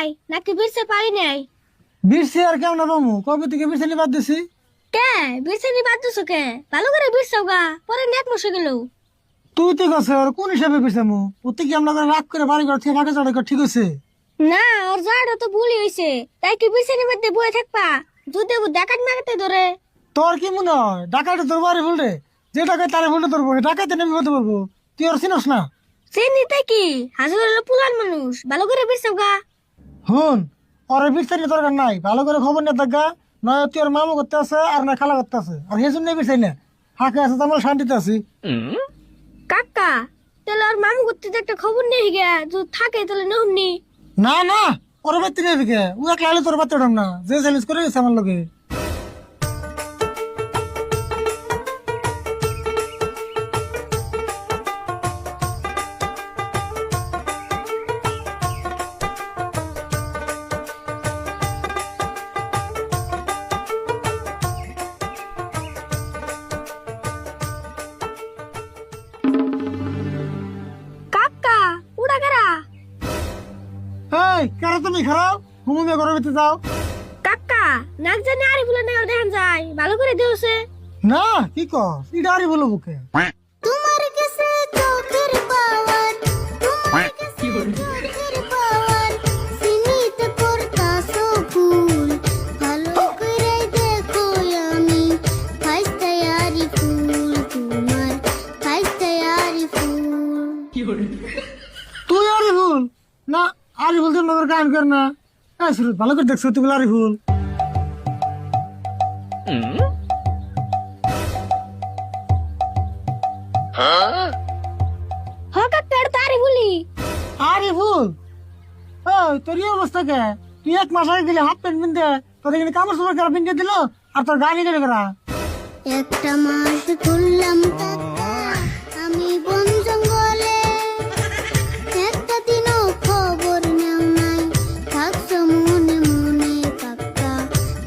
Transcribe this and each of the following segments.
নাই নাকি বিরছে পারি নাই? বিরছি আর কেমন পামু? কবে থেকে বিরছানি বাদ দিছি? কে বিরছে বাদ দিছো কে? ভালো করে বিরছাও গা, পরে নেট বসে গেল। তুই তো গেছে আর কোন হিসাবে বিরছামু? ওতে কি আমরা রাগ করে বাড়ি ঘর থেকে ফাঁকা চড়া ঠিক হয়েছে? না, ওর জাড়া তো ভুলই হইছে, তাই কি বিরছে মধ্যে বয়ে থাকবা? যদি ডাকাত মারাতে ধরে। তোর কি মনে হয় ডাকাইতে তোর বাড়ি ভুল রে? যে ডাকাই তারে ভুলটা ধরবো, ডাকাইতে নেমে হতে পারবো? তুই ওর চিনস না? চিনিতে কি, হাজার হলো পুলান মানুষ, ভালো করে বিরছাও গা। হুন, ওর বিরছানি দরকার নাই, ভালো করে খবর নিয়ে দেখা। নয় তুই ওর মামু করতে আছে আর না খালা করতে আছে, আর সেই জন্য বিরছাই না। ফাঁকে আছে তো আমরা শান্তিতে আছি। কাকা, তাহলে ওর মামু করতে তো একটা খবর নেই গে, যদি থাকে তাহলে নহমনি। না না, ওর বাড়িতে নেই দিকে ও একলা হলে তোর বাচ্চা উঠাম না, যে চ্যালেঞ্জ করে গেছে আমার লোকে। কাকা, উড়া কারা? এই কারা তুমি খারাপ ঘুমুমে ঘরের ভিতরে যাও। কাকা, নাক জানি আরে ফুলে নেওয়া দেখান যায়, ভালো করে দিওছে। না কি কর এটা আরই বলো বুকে। তোমার কাছে চোখের পাওয়ার, তোমার কাছে চোখের পাওয়ার, সিনিতে করতাছো ফুল, ভালো করে দেখো আমি ফাইস্তায়ারি ফুল, তোমার ফাইস্তায়ারি ফুল। তুই আরই ভুল না, আরই ভুল তোর নজর কায়ন কর না। শুরু ভালো করে দেখছো তুই আরই ভুল। হঠাৎ পেড় তারি বলি। আরই ভুল। ওই তোর এই অবস্থা কে? তুই এক মাস আগে গেলে হাফ প্যান্ট পিনতে, তোদের এখানে কাপড় চোপড় করা পিনতে দিল, আর তোর গাড়ি গেলে করা। একটা মাস ঘুরলাম কাকা আমি বন জঙ্গলে, একটা দিনও খবর নেও নাই, থাকছো মনে মনে কাকা,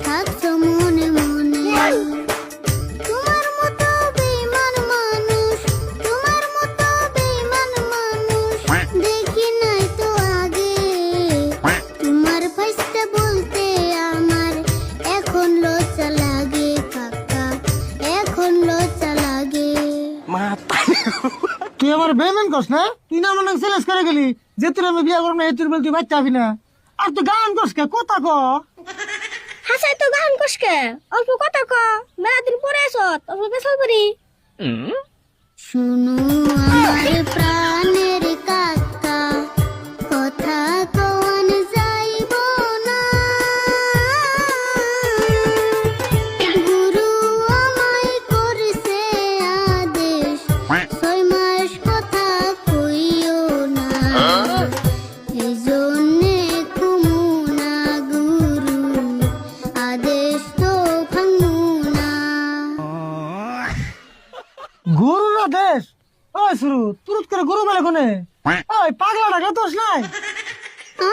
থাকছো মনে মনে। তোমার মতো বেঈমান মানুষ, তোমার মতো বেঈমান মানুষ দেখি নাই তো আগে, তোমার ফাইসটা বলতে আমার এখন লজ্জা লাগে কাকা, এখন লজ্জা লাগে। তুই আমার বেমেন কস না? তুই না মনে চ্যালেঞ্জ করে গেলি যে তোর আমি বিয়ে করবো না, এই তোর বল তুই বাচ্চা হবি না। আর তুই গান কস কে? কথা ক। হাসাই তো গান কষকে, অল্প কথা ক, মেলা দিন পরে আসত, অল্প বেসাল করি। শুনো আমার প্রাণের কাকা, কথা কন যাইব না, গুরু আমায় করছে আদেশ, 6 মাস কথা কইও না, এই জন্যে কুমু না গুরু, আদেশ তো ভাঙু না। গুরু না দেশ? ওই শুরু তুরুত করে গুরু বলে কোনে? ওই পাগলা ডাকলে তোস নাই?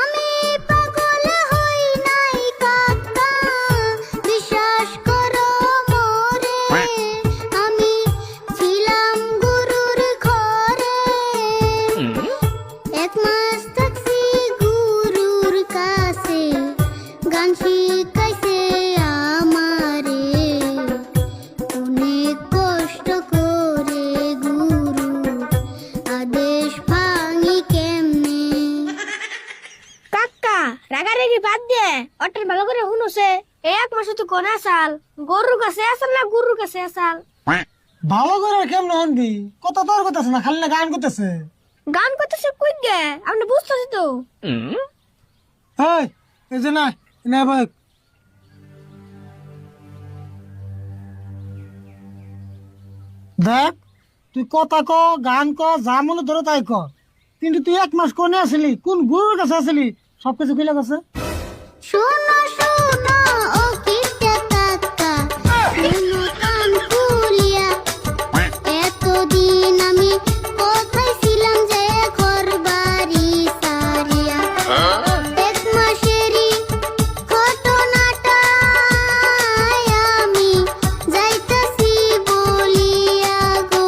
আমি পাগল হই নাই কাকা, বিশ্বাস করো মোরে, আমি ছিলাম গুরুর ঘরে, 1 মাস থাকছি গুরুর কাছে, গান শিখাইছে আমারে, অনেক কষ্ট করে গুরু, আদেশ ভাঙি কেমনে। কাকা, রাগারাগি বাদ দে, অটের ভালো করে শুনছে, 1 মাসে তো কোন আসাল, গরুর কাছে আসাল না গুরুর কাছে আসাল? ভালো করে কেমন হনবি? কত তোর করতেছে না, খালি না গান করতেছে। গান করতেছে কই গে, আপনি বুঝতেছি তো। এই এই যে না না ভাই, দেখ তুই কথা ক, গান ক, যা মনে ধরো তাই ক, কিন্তু তুই 1 মাস কোনে আসলি, কোন গুরুর কাছে আসলি, সবকিছু খুলে গেছে। শোনো শোনো ও কিটা কাকা, শোনো কান খুলিয়া, এতদিন আমি কোথায় ছিলাম যে ঘর বাড়ি সারিয়া, 1 মাসেরই ঘটনাটা আমি যাইতাছি বলিয়া গো।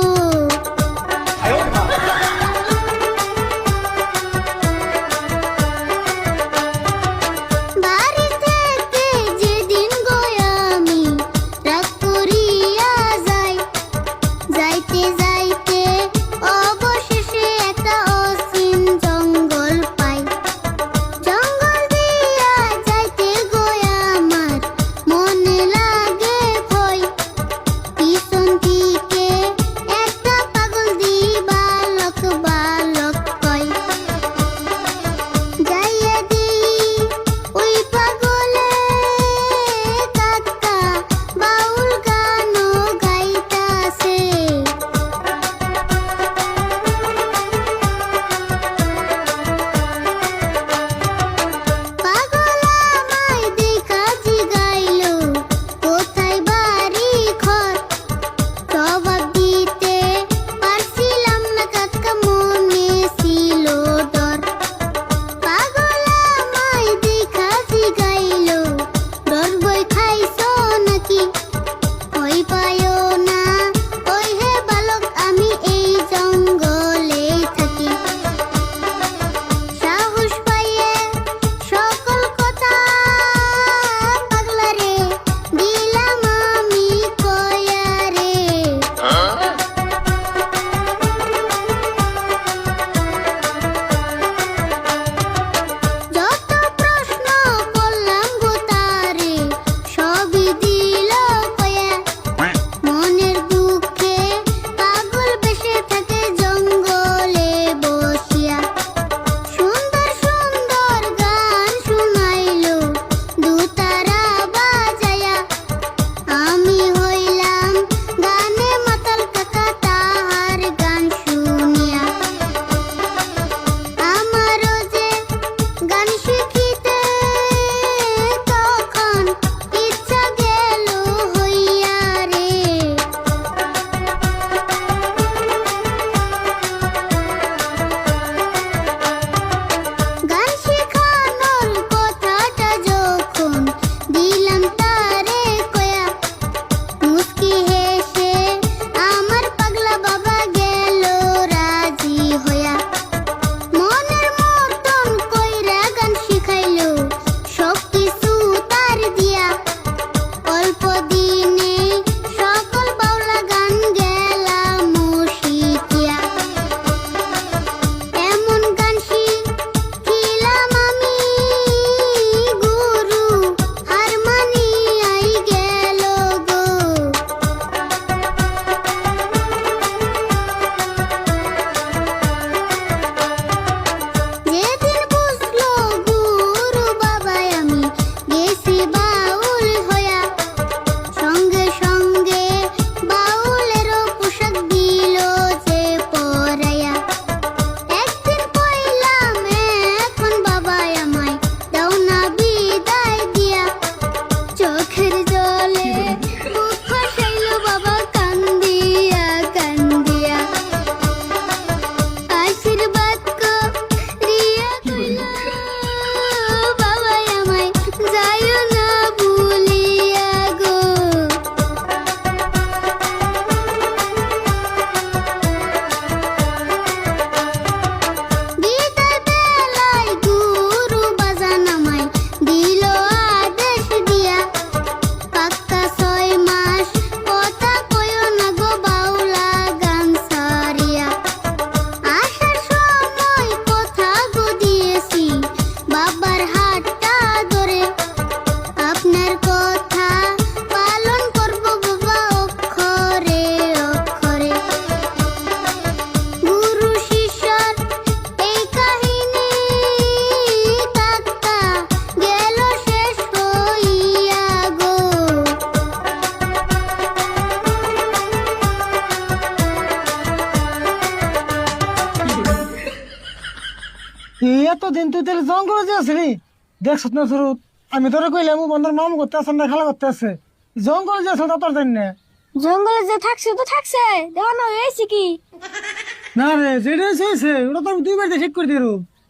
এই এতদিন তুই তাহলে জঙ্গলে যে আসলি দেখছ না শুরুত আমি তোরে কইলাম ও বন্ধুর মামু করতে আসেন না খেলা করতে আছে জঙ্গলে যে আসল তা তোর জানি না জঙ্গলে যে থাকছে তো থাকছে দেওয়া না হয়েছে কি না রে যেটা হয়েছে ওটা তো আমি 2 বার ঠিক করে দিল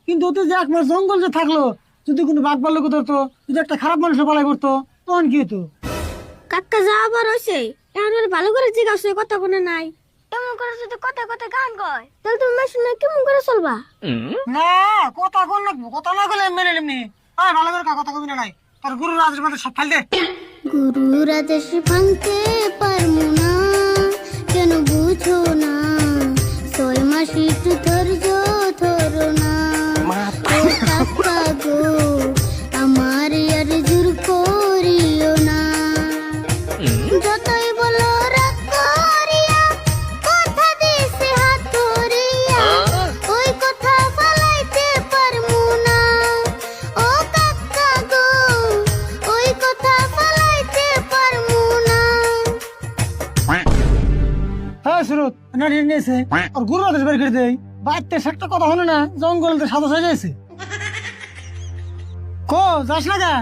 কিন্তু ওতে যে এক মাস জঙ্গল যে থাকলো যদি কোনো বাঘ ভাল্লুক ধরতো যদি একটা খারাপ মানুষের পালাই করতো তখন কি হতো কাকা যা আবার হয়েছে এখন ওর ভালো করে জিজ্ঞাসা কথা কোনো নাই এমন করে যদি কথা কথা গান কয় তাহলে তুমি মাসুর না কেমন করে চলবা না কথা কোন লাগবো কথা না বলে মেনে নেমনি আয় ভালো করে কথা কবি না নাই তোর গুরু রাজের মধ্যে সব ফাইল দে গুরুর আদেশ ভাঙতে পারমু না কেন বুঝো না 6 মাস একটু ধৈর্য ধরো না ও কাকা গো আমার আর জোর করিও না যতই বলো রাগ করিয়া কথা দিছে হাত ধরিয়া ওই কথা বলাইতে পারমু না ও কাকা গো ওই কথা বলাইতে পারমু না হ্যাঁ সুরত না ঋণ নিয়েছে আর গুরু রাজের বের করে দেয় বাইতে একটা কথা হলো না জঙ্গলতে সাদা হয়ে যাচ্ছে কো যাস না গা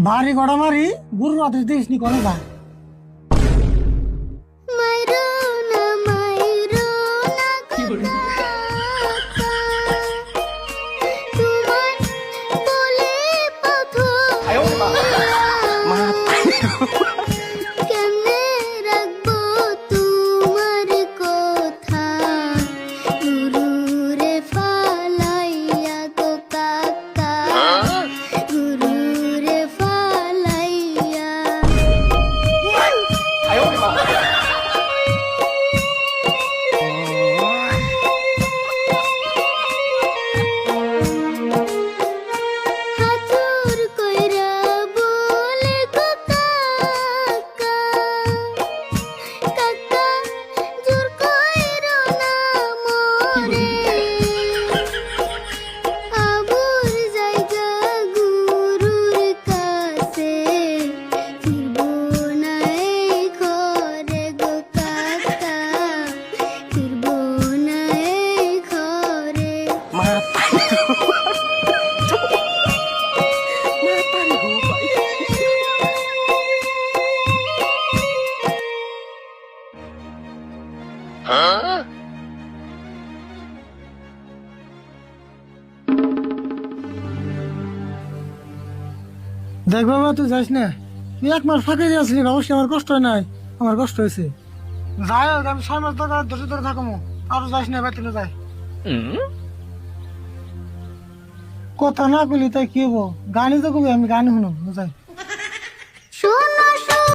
ভারী গড়া মারি গুরু রাতের দেশ নি কোনে যা মাইরো না তোমার বলে কেমনে রাখবো তোমার কথা গুরুরে ফালাইয়া গো কাকা গুরুরে ফালাইয়া হাতুর কইরা বলে গো কাকা কাকা জোর কইরো না মোরে আবুর জায়গা গুরুর কাছে ফিরবো না এই ঘরে গো কাকা ফিরবো না এই ঘরে দেখ বাবা তুই যাস না তুই 1 মাস ফাঁকে দিয়ে আসলি অবশ্যই আমার কষ্ট হয় নাই আমার কষ্ট হয়েছে যাই হোক আমি 6 মাস ধরে ধরে থাকবো আর যাস না বাইতে না যাই কথা না কইলি তাই কি হবো গানই তো কবি আমি গানই শুনুম যাই